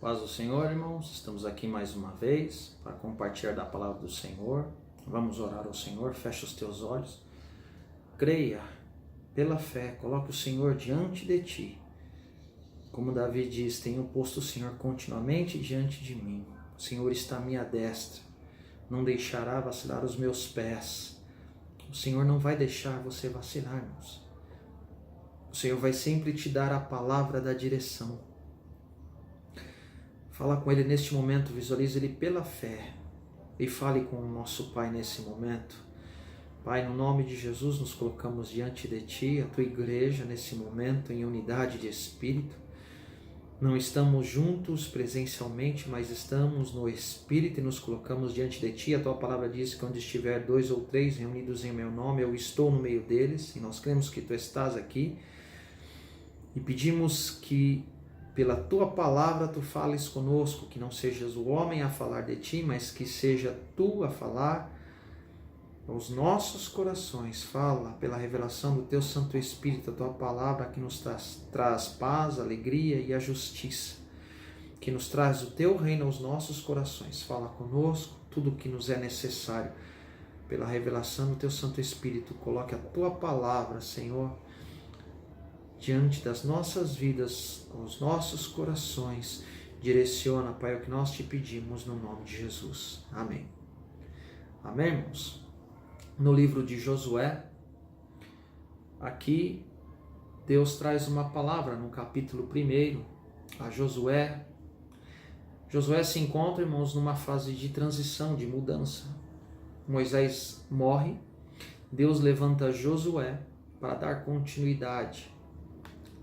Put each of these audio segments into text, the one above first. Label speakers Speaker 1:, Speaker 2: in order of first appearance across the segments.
Speaker 1: Paz do Senhor, irmãos, estamos aqui mais uma vez para compartilhar da palavra do Senhor. Vamos orar ao Senhor, fecha os teus olhos, creia pela fé, coloque o Senhor diante de ti. Como Davi diz, tenho posto o Senhor continuamente diante de mim. O Senhor está à minha destra, não deixará vacilar os meus pés. O Senhor não vai deixar você vacilar, irmãos. O Senhor vai sempre te dar a palavra da direção. Fala com Ele neste momento, visualize Ele pela fé e fale com o nosso Pai nesse momento. Pai, no nome de Jesus, nos colocamos diante de Ti, a Tua igreja, nesse momento, em unidade de Espírito. Não estamos juntos presencialmente, mas estamos no Espírito e nos colocamos diante de Ti. A Tua palavra diz que onde estiver 2 ou 3 reunidos em meu nome, eu estou no meio deles, e nós cremos que Tu estás aqui. E pedimos que pela Tua palavra Tu fales conosco, que não sejas o homem a falar de Ti, mas que seja Tu a falar aos nossos corações. Fala pela revelação do Teu Santo Espírito, a Tua palavra que nos traz paz, alegria e a justiça, que nos traz o Teu reino aos nossos corações. Fala conosco tudo o que nos é necessário. Pela revelação do Teu Santo Espírito, coloque a Tua palavra, Senhor, diante das nossas vidas, aos nossos corações. Direciona, Pai, o que nós Te pedimos no nome de Jesus. Amém. Amém, irmãos? No livro de Josué, aqui Deus traz uma palavra no capítulo 1 a Josué. Josué se encontra, irmãos, numa fase de transição, de mudança. Moisés morre, Deus levanta Josué para dar continuidade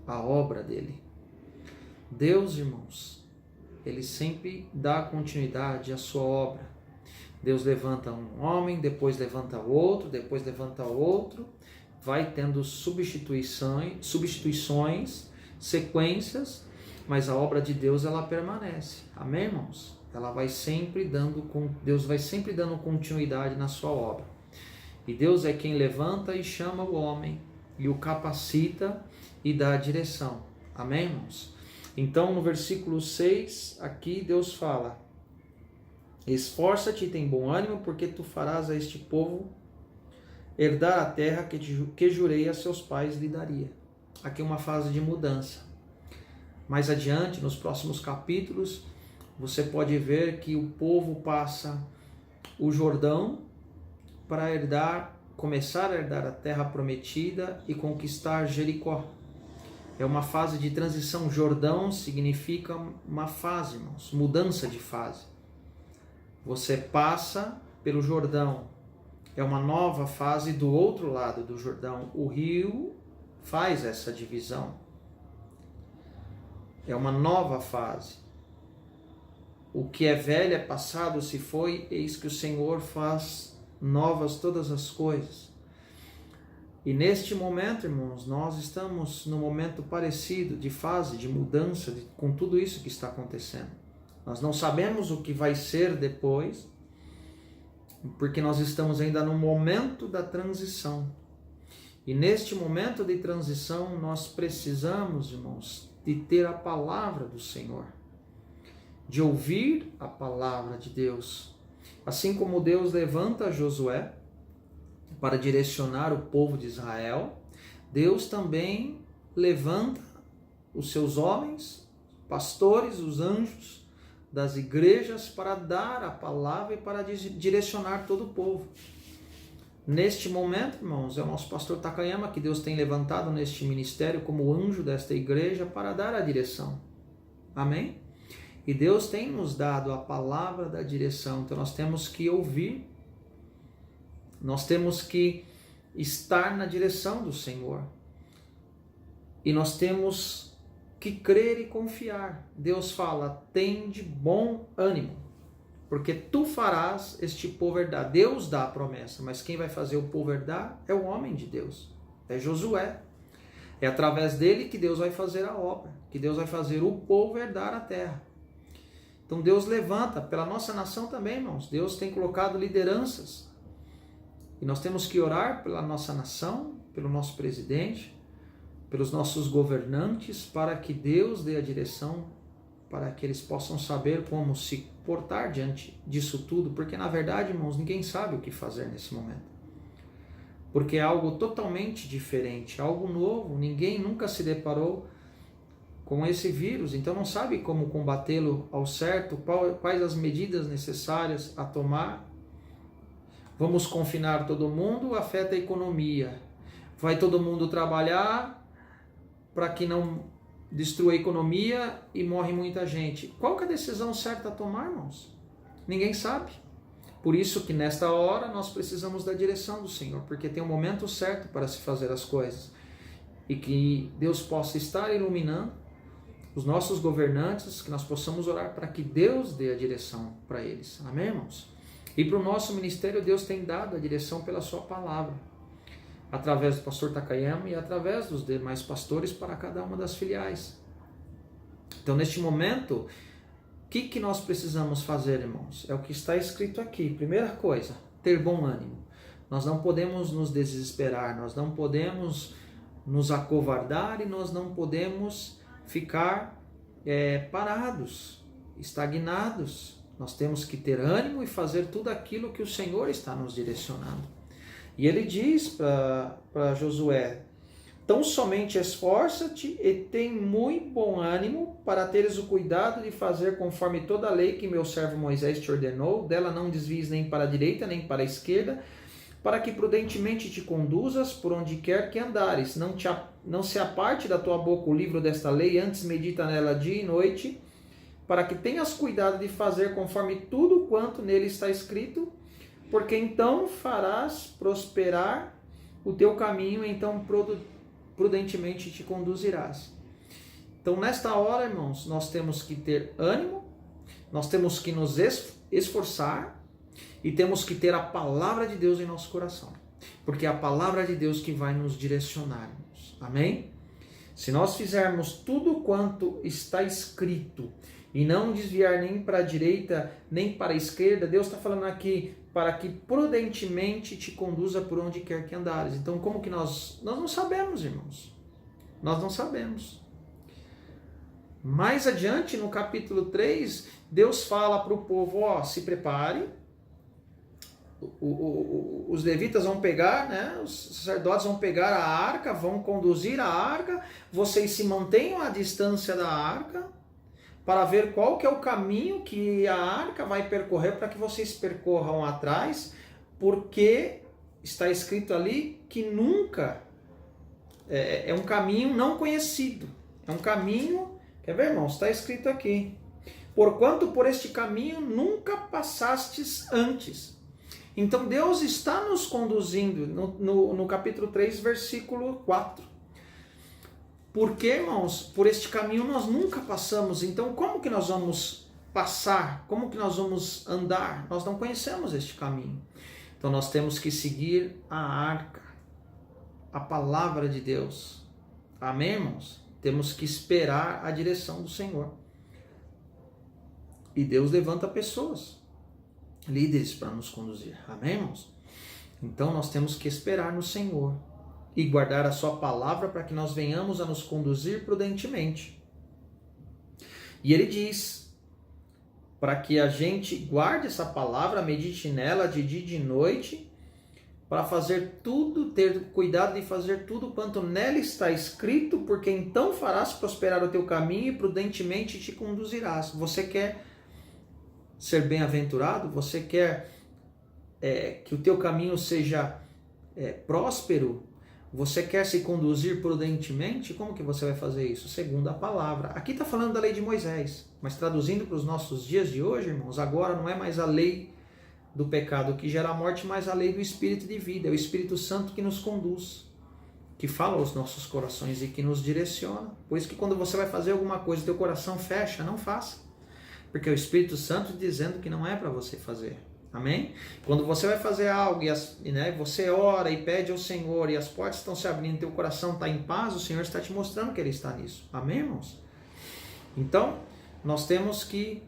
Speaker 1: a obra dele. Deus, irmãos, Ele sempre dá continuidade à sua obra. Deus levanta um homem, depois levanta outro, depois levanta outro, vai tendo substituições, sequências, mas a obra de Deus, ela permanece. Amém, irmãos? Deus vai sempre dando continuidade na sua obra. E Deus é quem levanta e chama o homem, e o capacita e dá a direção. Amém, irmãos? Então, no versículo 6, aqui Deus fala: esforça-te e tem bom ânimo, porque tu farás a este povo herdar a terra que jurei a seus pais lhe daria. Aqui é uma fase de mudança. Mais adiante, nos próximos capítulos, você pode ver que o povo passa o Jordão para começar a herdar a terra prometida e conquistar Jericó. É uma fase de transição. Jordão significa uma fase, irmãos, mudança de fase. Você passa pelo Jordão, é uma nova fase do outro lado do Jordão. O rio faz essa divisão. É uma nova fase. O que é velho é passado, se foi, eis que o Senhor faz novas todas as coisas. E neste momento, irmãos, nós estamos num momento parecido, de fase, de mudança, com tudo isso que está acontecendo. Nós não sabemos o que vai ser depois, porque nós estamos ainda no momento da transição. E neste momento de transição, nós precisamos, irmãos, de ter a palavra do Senhor, de ouvir a palavra de Deus. Assim como Deus levanta Josué para direcionar o povo de Israel, Deus também levanta os seus homens, pastores, os anjos das igrejas, para dar a palavra e para direcionar todo o povo. Neste momento, irmãos, é o nosso pastor Takayama que Deus tem levantado neste ministério como anjo desta igreja para dar a direção. Amém? E Deus tem nos dado a palavra da direção, então nós temos que ouvir. Nós temos que estar na direção do Senhor. E nós temos que crer e confiar. Deus fala: tem de bom ânimo, porque tu farás este povo herdar. Deus dá a promessa, mas quem vai fazer o povo herdar é o homem de Deus, é Josué. É através dele que Deus vai fazer a obra, que Deus vai fazer o povo herdar a terra. Então Deus levanta, pela nossa nação também, irmãos. Deus tem colocado lideranças. E nós temos que orar pela nossa nação, pelo nosso presidente, pelos nossos governantes, para que Deus dê a direção para que eles possam saber como se portar diante disso tudo, porque na verdade, irmãos, ninguém sabe o que fazer nesse momento. Porque é algo totalmente diferente, algo novo, ninguém nunca se deparou com esse vírus, então não sabe como combatê-lo ao certo, quais as medidas necessárias a tomar. Vamos confinar todo mundo, afeta a economia. Vai todo mundo trabalhar para que não destrua a economia e morre muita gente. Qual que é a decisão certa a tomar, irmãos? Ninguém sabe. Por isso que nesta hora nós precisamos da direção do Senhor, porque tem um momento certo para se fazer as coisas. E que Deus possa estar iluminando os nossos governantes, que nós possamos orar para que Deus dê a direção para eles. Amém, irmãos? E para o nosso ministério, Deus tem dado a direção pela sua palavra, através do pastor Takayama e através dos demais pastores para cada uma das filiais. Então, neste momento, o que nós precisamos fazer, irmãos? É o que está escrito aqui. Primeira coisa, ter bom ânimo. Nós não podemos nos desesperar, nós não podemos nos acovardar e nós não podemos ficar parados, estagnados. Nós temos que ter ânimo e fazer tudo aquilo que o Senhor está nos direcionando. E ele diz para Josué: tão somente esforça-te e tem muito bom ânimo para teres o cuidado de fazer conforme toda a lei que meu servo Moisés te ordenou, dela não desvies nem para a direita nem para a esquerda, para que prudentemente te conduzas por onde quer que andares. Não se aparte da tua boca o livro desta lei, antes medita nela dia e noite, para que tenhas cuidado de fazer conforme tudo quanto nele está escrito, porque então farás prosperar o teu caminho, então prudentemente te conduzirás. Então, nesta hora, irmãos, nós temos que ter ânimo, nós temos que nos esforçar e temos que ter a palavra de Deus em nosso coração, porque é a palavra de Deus que vai nos direcionar, irmãos. Amém? Se nós fizermos tudo quanto está escrito e não desviar nem para a direita nem para a esquerda, Deus está falando aqui, para que prudentemente te conduza por onde quer que andares. Então, como que nós não sabemos, irmãos. Nós não sabemos. Mais adiante, no capítulo 3, Deus fala para o povo, se prepare. Os levitas vão pegar, né? Os sacerdotes vão pegar a arca, vão conduzir a arca. Vocês se mantenham à distância da arca, para ver qual que é o caminho que a arca vai percorrer, para que vocês percorram atrás, porque está escrito ali que nunca é um caminho não conhecido, é um caminho, quer ver, irmãos? Está escrito aqui, porquanto por este caminho nunca passastes antes. Então Deus está nos conduzindo no capítulo 3, versículo 4. Porque, irmãos, por este caminho nós nunca passamos. Então, como que nós vamos passar? Como que nós vamos andar? Nós não conhecemos este caminho. Então, nós temos que seguir a arca, a palavra de Deus. Amém, irmãos? Temos que esperar a direção do Senhor. E Deus levanta pessoas, líderes para nos conduzir. Amém, irmãos? Então, nós temos que esperar no Senhor e guardar a sua palavra para que nós venhamos a nos conduzir prudentemente. E ele diz, para que a gente guarde essa palavra, medite nela de dia e de noite, para fazer tudo, ter cuidado de fazer tudo quanto nela está escrito, porque então farás prosperar o teu caminho e prudentemente te conduzirás. Você quer ser bem-aventurado? Você quer que o teu caminho seja próspero? Você quer se conduzir prudentemente? Como que você vai fazer isso? Segundo a palavra. Aqui está falando da lei de Moisés, mas traduzindo para os nossos dias de hoje, irmãos, agora não é mais a lei do pecado que gera a morte, mas a lei do Espírito de vida. É o Espírito Santo que nos conduz, que fala aos nossos corações e que nos direciona. Por isso que quando você vai fazer alguma coisa, teu coração fecha, não faça. Porque é o Espírito Santo dizendo que não é para você fazer. Amém? Quando você vai fazer algo e você ora e pede ao Senhor e as portas estão se abrindo, teu coração está em paz, o Senhor está te mostrando que Ele está nisso. Amém, irmãos? Então, nós temos que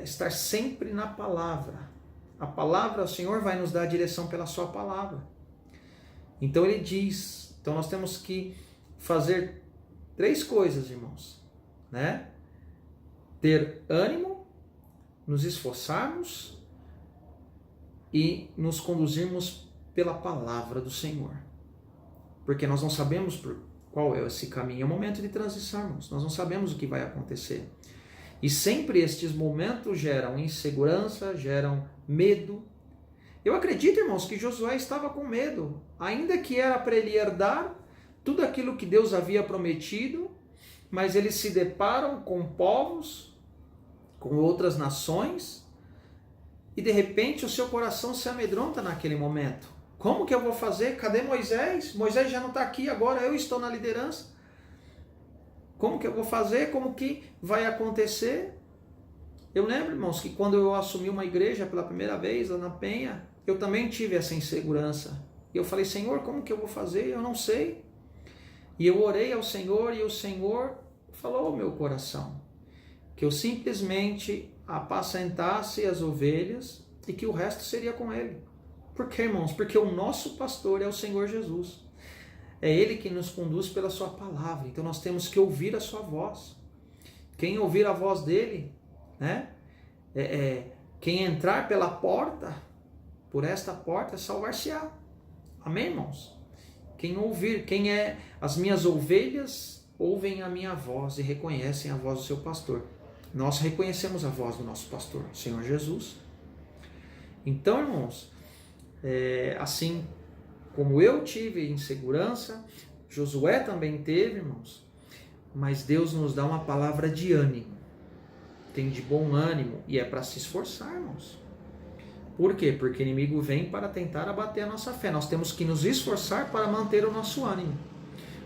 Speaker 1: estar sempre na palavra. A palavra, o Senhor vai nos dar a direção pela sua palavra. Então Ele diz, então nós temos que fazer 3 coisas, irmãos, né? ter ânimo, nos esforçarmos e nos conduzirmos pela palavra do Senhor. Porque nós não sabemos qual é esse caminho. É o momento de transição, irmãos. Nós não sabemos o que vai acontecer. E sempre estes momentos geram insegurança, geram medo. Eu acredito, irmãos, que Josué estava com medo, ainda que era para ele herdar tudo aquilo que Deus havia prometido, mas eles se deparam com povos, com outras nações, e de repente o seu coração se amedronta naquele momento. Como que eu vou fazer? Cadê Moisés? Moisés já não está aqui, agora eu estou na liderança. Como que eu vou fazer? Como que vai acontecer? Eu lembro, irmãos, que quando eu assumi uma igreja pela primeira vez lá na Penha, eu também tive essa insegurança. E eu falei, Senhor, como que eu vou fazer? Eu não sei. E eu orei ao Senhor e o Senhor falou ao meu coração que eu simplesmente apacentasse as ovelhas e que o resto seria com Ele. Por quê, irmãos? Porque o nosso pastor é o Senhor Jesus. É Ele que nos conduz pela sua palavra. Então nós temos que ouvir a sua voz. Quem ouvir a voz dele, né? Quem entrar pela porta, por esta porta, salvar-se-á. Amém, irmãos? Quem ouvir, quem é as minhas ovelhas, ouvem a minha voz e reconhecem a voz do seu pastor. Nós reconhecemos a voz do nosso pastor, Senhor Jesus. Então, irmãos, assim como eu tive insegurança, Josué também teve, irmãos, mas Deus nos dá uma palavra de ânimo. Tem de bom ânimo e é para se esforçar, irmãos. Por quê? Porque o inimigo vem para tentar abater a nossa fé. Nós temos que nos esforçar para manter o nosso ânimo.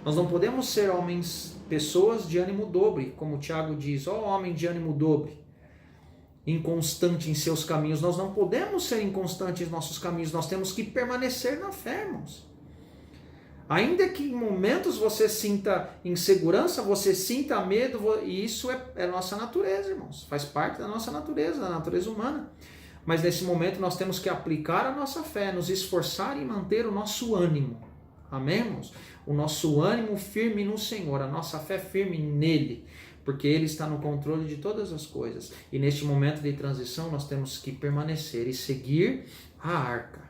Speaker 1: Nós não podemos ser pessoas de ânimo dobre, como o Tiago diz, homem de ânimo dobre, inconstante em seus caminhos. Nós não podemos ser inconstantes em nossos caminhos, nós temos que permanecer na fé, irmãos. Ainda que em momentos você sinta insegurança, você sinta medo, e isso é nossa natureza, irmãos, faz parte da nossa natureza, da natureza humana. Mas nesse momento nós temos que aplicar a nossa fé, nos esforçar e manter o nosso ânimo. Amém, irmãos? O nosso ânimo firme no Senhor, a nossa fé firme nele, porque Ele está no controle de todas as coisas. E neste momento de transição nós temos que permanecer e seguir a arca,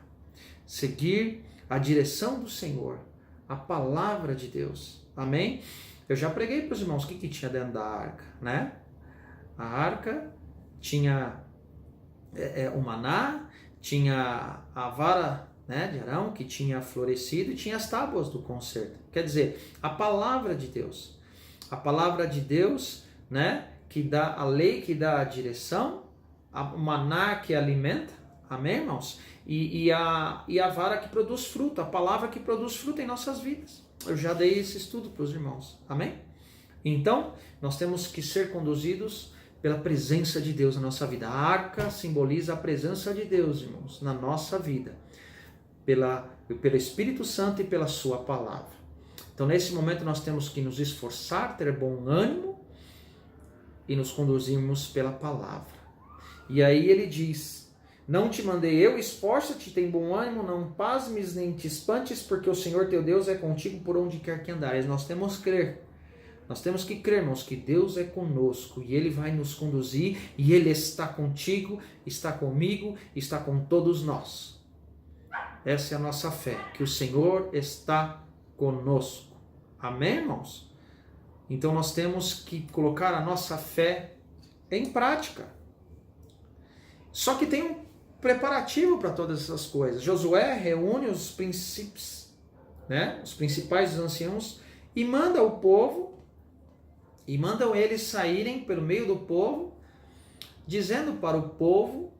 Speaker 1: seguir a direção do Senhor, a palavra de Deus. Amém? Eu já preguei para os irmãos o que tinha dentro da arca, né? A arca tinha o maná, tinha a vara, né, de Arão que tinha florescido e tinha as tábuas do concerto. Quer dizer, a palavra de Deus. A palavra de Deus, né, que dá a lei, que dá a direção, o maná que alimenta, amém, irmãos? E a vara que produz fruto, a palavra que produz fruto em nossas vidas. Eu já dei esse estudo para os irmãos, amém? Então, nós temos que ser conduzidos pela presença de Deus na nossa vida. A arca simboliza a presença de Deus, irmãos, na nossa vida, pelo Espírito Santo e pela sua palavra. Então, nesse momento, nós temos que nos esforçar, ter bom ânimo e nos conduzirmos pela palavra. E aí ele diz, não te mandei eu, esforça-te, tem bom ânimo, não pasmes nem te espantes, porque o Senhor teu Deus é contigo por onde quer que andares. Nós temos que crer. Nós temos que crer, irmãos, que Deus é conosco e Ele vai nos conduzir e Ele está contigo, está comigo, está com todos nós. Essa é a nossa fé, que o Senhor está conosco. Amém, irmãos? Então nós temos que colocar a nossa fé em prática. Só que tem um preparativo para todas essas coisas. Josué reúne os príncipes, né, os principais anciãos e manda o povo, e mandam eles saírem pelo meio do povo, dizendo para o povo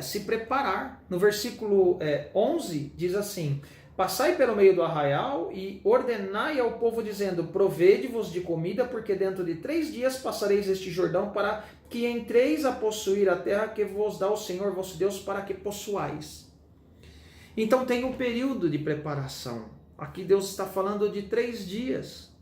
Speaker 1: se preparar. No versículo 11 diz assim, passai pelo meio do arraial e ordenai ao povo dizendo, provede-vos de comida, porque dentro de 3 dias passareis este Jordão para que entreis a possuir a terra que vos dá o Senhor vosso Deus para que possuais. Então tem um período de preparação. Aqui Deus está falando de 3 dias.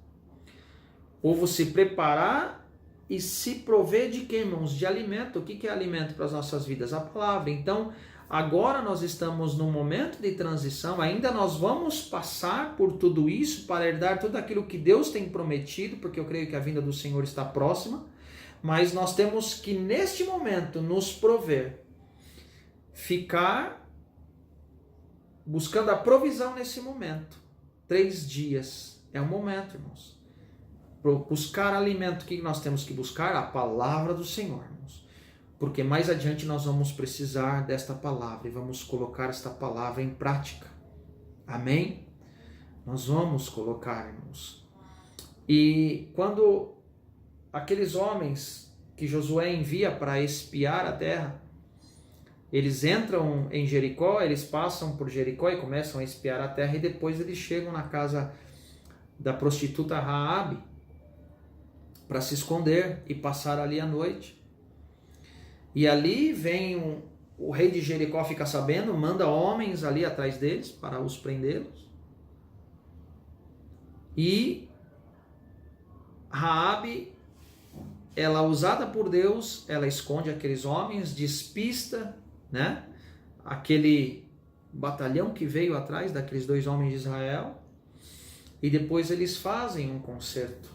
Speaker 1: O povo se preparar e se prover de quê, irmãos? De alimento. O que é alimento para as nossas vidas? A palavra. Então, agora nós estamos num momento de transição, ainda nós vamos passar por tudo isso para herdar tudo aquilo que Deus tem prometido, porque eu creio que a vinda do Senhor está próxima, Mas nós temos que, neste momento, nos prover, ficar buscando a provisão nesse momento. 3 dias é o momento, irmãos. Buscar alimento, o que nós temos que buscar? A palavra do Senhor, irmãos. Porque mais adiante nós vamos precisar desta palavra e vamos colocar esta palavra em prática. Amém? Nós vamos colocar, irmãos. E quando aqueles homens que Josué envia para espiar a terra, eles entram em Jericó, eles passam por Jericó e começam a espiar a terra, e depois eles chegam na casa da prostituta Raabe para se esconder e passar ali a noite. E ali vem o rei de Jericó, fica sabendo, manda homens ali atrás deles para os prendê-los. E Raabe, ela usada por Deus, ela esconde aqueles homens, despista, né, aquele batalhão que veio atrás daqueles 2 homens de Israel, e depois eles fazem um concerto.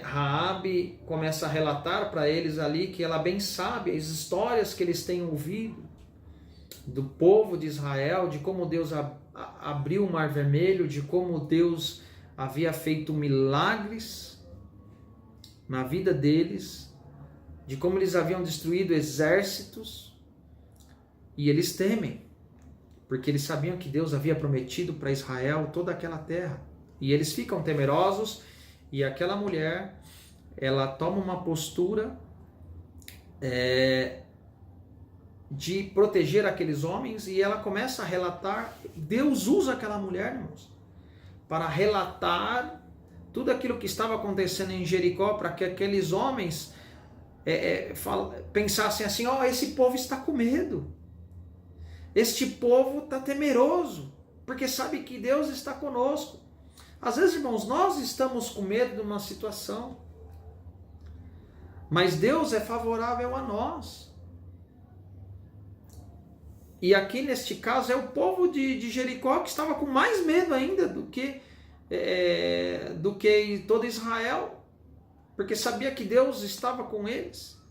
Speaker 1: Raabe começa a relatar para eles ali que ela bem sabe as histórias que eles têm ouvido do povo de Israel, de como Deus abriu o Mar Vermelho, de como Deus havia feito milagres na vida deles, de como eles haviam destruído exércitos, e eles temem, porque eles sabiam que Deus havia prometido para Israel toda aquela terra, e eles ficam temerosos. E aquela mulher, ela toma uma postura de proteger aqueles homens, e ela começa a relatar. Deus usa aquela mulher, irmãos, para relatar tudo aquilo que estava acontecendo em Jericó, para que aqueles homens pensassem assim: esse povo está com medo, este povo está temeroso, porque sabe que Deus está conosco. Às vezes, irmãos, nós estamos com medo de uma situação, mas Deus é favorável a nós. E aqui neste caso é o povo de Jericó que estava com mais medo ainda do que todo Israel, porque sabia que Deus estava com eles.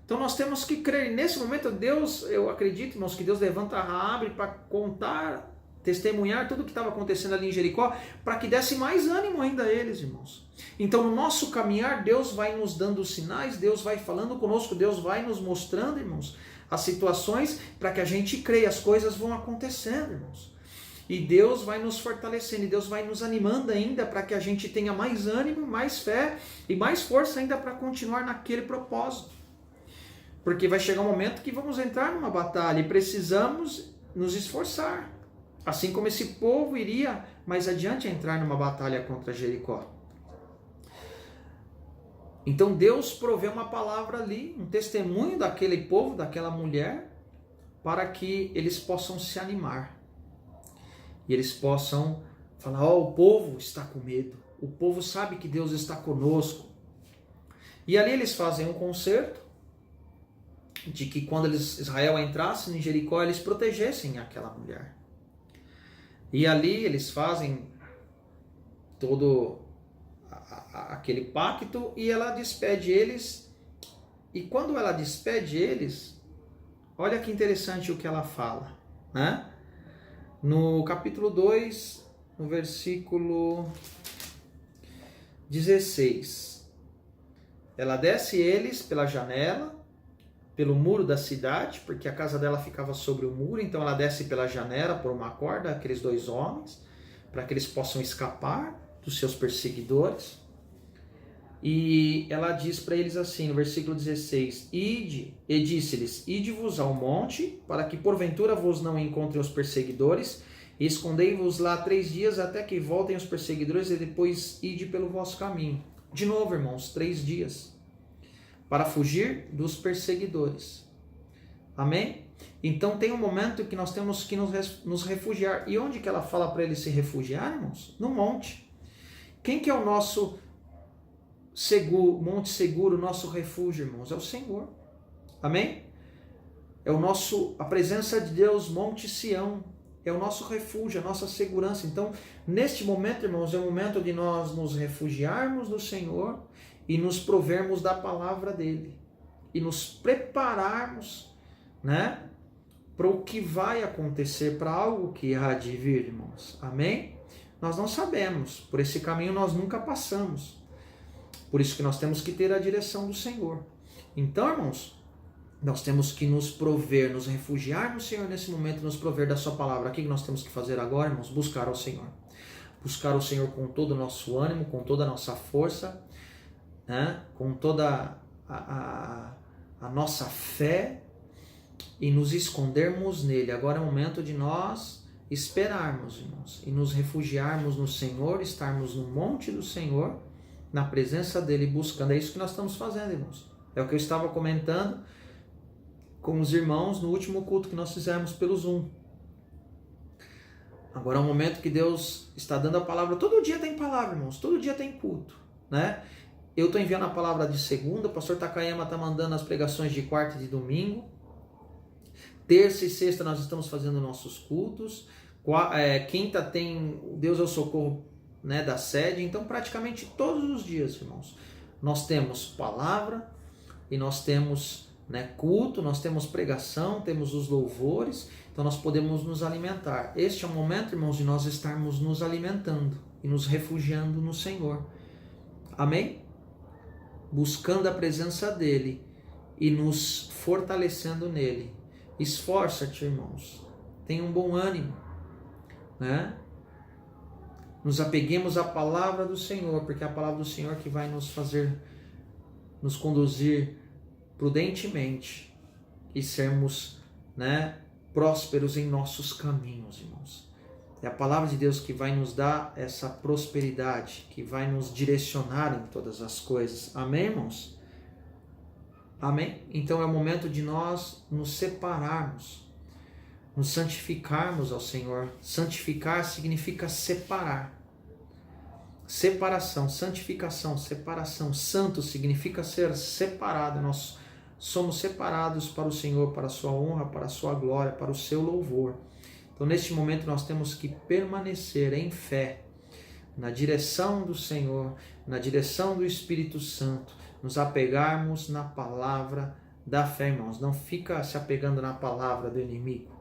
Speaker 1: Então nós temos que crer. Nesse momento, Deus, eu acredito, irmãos, que Deus levanta a Raabe para contar, testemunhar tudo o que estava acontecendo ali em Jericó, para que desse mais ânimo ainda a eles, irmãos. Então no nosso caminhar, Deus vai nos dando sinais, Deus vai falando conosco, Deus vai nos mostrando, irmãos, as situações, para que a gente creia, as coisas vão acontecendo, irmãos. E Deus vai nos fortalecendo, e Deus vai nos animando ainda, para que a gente tenha mais ânimo, mais fé e mais força ainda para continuar naquele propósito. Porque vai chegar um momento que vamos entrar numa batalha e precisamos nos esforçar. Assim como esse povo iria mais adiante entrar numa batalha contra Jericó. Então Deus provê uma palavra ali, um testemunho daquele povo, daquela mulher, para que eles possam se animar. E eles possam falar: o povo está com medo, o povo sabe que Deus está conosco. E ali eles fazem um concerto, de que quando Israel entrasse em Jericó, eles protegessem aquela mulher. E ali eles fazem todo aquele pacto, e ela despede eles. E quando ela despede eles, olha que interessante o que ela fala, né? No capítulo 2, no versículo 16, ela desce eles pela janela, pelo muro da cidade, porque a casa dela ficava sobre o muro, então ela desce pela janela por uma corda, aqueles 2 homens, para que eles possam escapar dos seus perseguidores. E ela diz para eles assim, no versículo 16: Ide, e disse-lhes: Ide-vos ao monte, para que porventura vos não encontrem os perseguidores, e escondei-vos lá 3 dias até que voltem os perseguidores, e depois ide pelo vosso caminho. De novo, irmãos, 3 dias. Para fugir dos perseguidores. Amém? Então tem um momento que nós temos que nos refugiar. E onde que ela fala para eles se refugiar, irmãos? No monte. Quem que é o nosso monte seguro, nosso refúgio, irmãos? É o Senhor. Amém? É a presença de Deus, Monte Sião. é o nosso refúgio, a nossa segurança. Então, neste momento, irmãos, é o momento de nós nos refugiarmos no Senhor e nos provermos da palavra dele. E nos prepararmos, né, para o que vai acontecer, para algo que há de vir, irmãos. Amém? Nós não sabemos, por esse caminho nós nunca passamos. Por isso que nós temos que ter a direção do Senhor. Então, irmãos, nós temos que nos prover, nos refugiar no Senhor nesse momento, nos prover da sua palavra. O que nós temos que fazer agora, irmãos? Buscar ao Senhor. Buscar o Senhor com todo o nosso ânimo, com toda a nossa força, né? Com toda a nossa fé, e nos escondermos nele. Agora é o momento de nós esperarmos, irmãos, e nos refugiarmos no Senhor, estarmos no monte do Senhor, na presença dele, buscando. É isso que nós estamos fazendo, irmãos. É o que eu estava comentando com os irmãos no último culto que nós fizemos pelo Zoom. Agora é um momento que Deus está dando a palavra. Todo dia tem palavra, irmãos. Todo dia tem culto, né? Eu estou enviando a palavra de segunda. O pastor Takayama está mandando as pregações de quarta e de domingo. Terça e sexta nós estamos fazendo nossos cultos. Quinta tem Deus é o Socorro, né, da sede. Então praticamente todos os dias, irmãos, nós temos palavra e nós temos, né, culto, nós temos pregação, temos os louvores. Então nós podemos nos alimentar. Este é o momento, irmãos, de nós estarmos nos alimentando e nos refugiando no Senhor. Amém? Buscando a presença dele e nos fortalecendo nele. Esforça-te, irmãos. Tenha um bom ânimo, né? Nos apeguemos à palavra do Senhor, porque é a palavra do Senhor que vai nos fazer, nos conduzir prudentemente e sermos, né, prósperos em nossos caminhos, irmãos. É a palavra de Deus que vai nos dar essa prosperidade, que vai nos direcionar em todas as coisas. Amém, irmãos? Amém? Então é o momento de nós nos separarmos, nos santificarmos ao Senhor. Santificar significa separar. Separação, santificação, separação. Santo significa ser separado. Nós somos separados para o Senhor, para a sua honra, para a sua glória, para o seu louvor. Então neste momento nós temos que permanecer em fé, na direção do Senhor, na direção do Espírito Santo, nos apegarmos na palavra da fé, irmãos. Não fica se apegando na palavra do inimigo.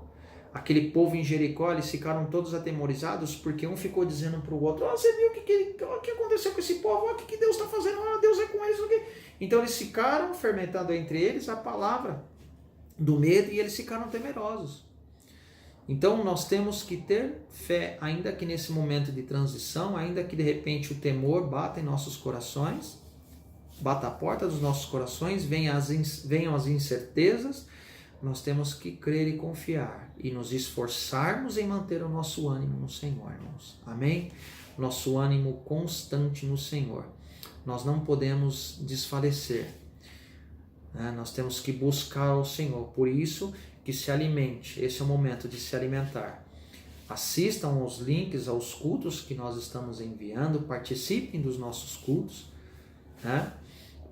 Speaker 1: Aquele povo em Jericó, eles ficaram todos atemorizados porque um ficou dizendo para o outro: você viu o que aconteceu com esse povo? O que Deus está fazendo? Deus é com eles. Então eles ficaram fermentando entre eles a palavra do medo e eles ficaram temerosos. Então nós temos que ter fé, ainda que nesse momento de transição, ainda que de repente o temor bata em nossos corações, bata a porta dos nossos corações, venham as incertezas, nós temos que crer e confiar e nos esforçarmos em manter o nosso ânimo no Senhor, irmãos. Amém? Nosso ânimo constante no Senhor. Nós não podemos desfalecer, né? Nós temos que buscar o Senhor. Por isso que se alimente. Esse é o momento de se alimentar. Assistam aos links, aos cultos que nós estamos enviando. Participem dos nossos cultos, né?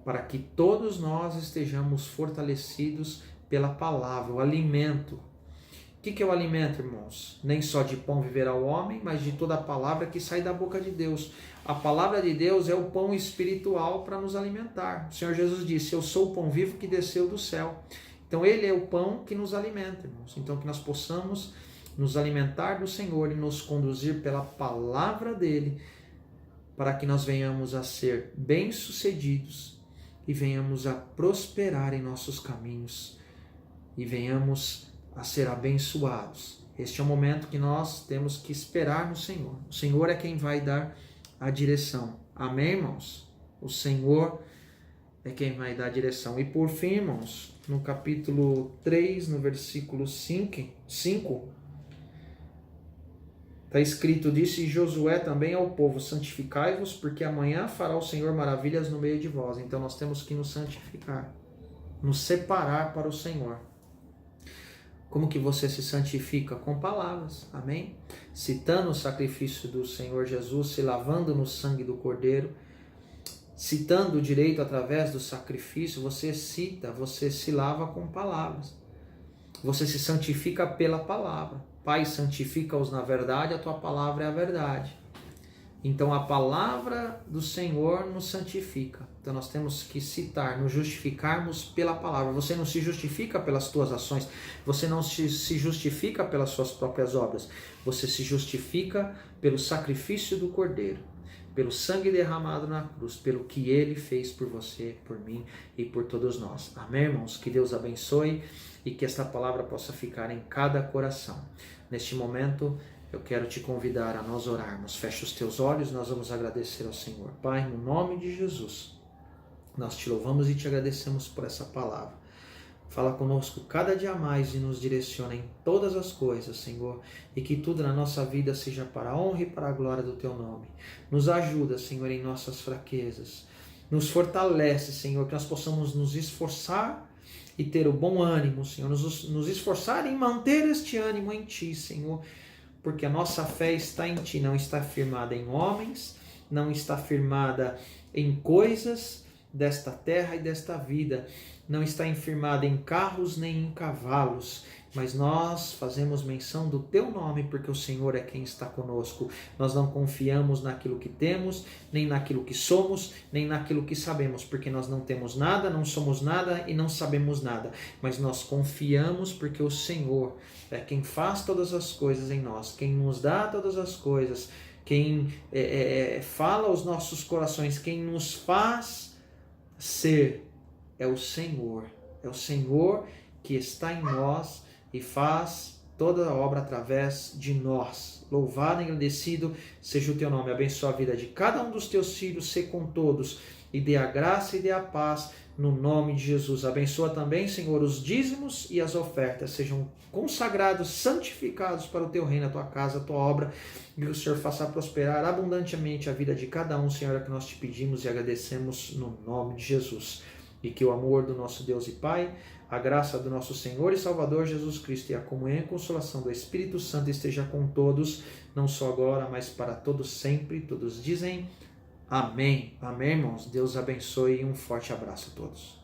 Speaker 1: Para que todos nós estejamos fortalecidos pela palavra, o alimento. O que é o alimento, irmãos? Nem só de pão viverá o homem, mas de toda a palavra que sai da boca de Deus. A palavra de Deus é o pão espiritual para nos alimentar. O Senhor Jesus disse: eu sou o pão vivo que desceu do céu. Então ele é o pão que nos alimenta, irmãos. Então que nós possamos nos alimentar do Senhor e nos conduzir pela palavra dele, para que nós venhamos a ser bem-sucedidos e venhamos a prosperar em nossos caminhos e venhamos a ser abençoados. Este é o momento que nós temos que esperar no Senhor. O Senhor é quem vai dar a direção. Amém, irmãos? O Senhor é quem vai dar a direção. E por fim, irmãos, no capítulo 3, no versículo 5, está escrito: disse Josué também ao povo: santificai-vos, porque amanhã fará o Senhor maravilhas no meio de vós. Então nós temos que nos santificar, nos separar para o Senhor. Como que você se santifica? Com palavras, amém? Citando o sacrifício do Senhor Jesus, se lavando no sangue do Cordeiro, citando o direito através do sacrifício, você se lava com palavras. Você se santifica pela palavra. A Pai, santifica-os na verdade, a tua palavra é a verdade. Então a palavra do Senhor nos santifica. Então nós temos que citar, nos justificarmos pela palavra. Você não se justifica pelas tuas ações, você não se justifica pelas suas próprias obras, você se justifica pelo sacrifício do Cordeiro, pelo sangue derramado na cruz, pelo que Ele fez por você, por mim e por todos nós. Amém, irmãos? Que Deus abençoe e que esta palavra possa ficar em cada coração. Neste momento, eu quero te convidar a nós orarmos. Feche os teus olhos, nós vamos agradecer ao Senhor. Pai, no nome de Jesus, nós te louvamos e te agradecemos por essa palavra. Fala conosco cada dia mais e nos direciona em todas as coisas, Senhor, e que tudo na nossa vida seja para a honra e para a glória do Teu nome. Nos ajuda, Senhor, em nossas fraquezas. Nos fortalece, Senhor, que nós possamos nos esforçar e ter o bom ânimo, Senhor. Nos esforçar em manter este ânimo em Ti, Senhor, porque a nossa fé está em Ti, não está firmada em homens, não está firmada em coisas desta terra e desta vida, não está firmada em carros nem em cavalos, mas nós fazemos menção do Teu nome, porque o Senhor é quem está conosco. Nós não confiamos naquilo que temos, nem naquilo que somos, nem naquilo que sabemos, porque nós não temos nada, não somos nada e não sabemos nada, mas nós confiamos porque o Senhor é quem faz todas as coisas em nós, quem nos dá todas as coisas, quem fala aos nossos corações, quem nos faz ser é o Senhor. É o Senhor que está em nós e faz toda a obra através de nós. Louvado e agradecido seja o Teu nome. Abençoa a vida de cada um dos Teus filhos, se com todos, e dê a graça e dê a paz no nome de Jesus. Abençoa também, Senhor, os dízimos e as ofertas sejam consagrados, santificados para o Teu reino, a Tua casa, a Tua obra, e o Senhor faça prosperar abundantemente a vida de cada um, Senhor, é que nós te pedimos e agradecemos no nome de Jesus. E que o amor do nosso Deus e Pai, a graça do nosso Senhor e Salvador Jesus Cristo e a comunhão e consolação do Espírito Santo esteja com todos, não só agora, mas para todos sempre. Todos dizem amém. Amém, irmãos. Deus abençoe e um forte abraço a todos.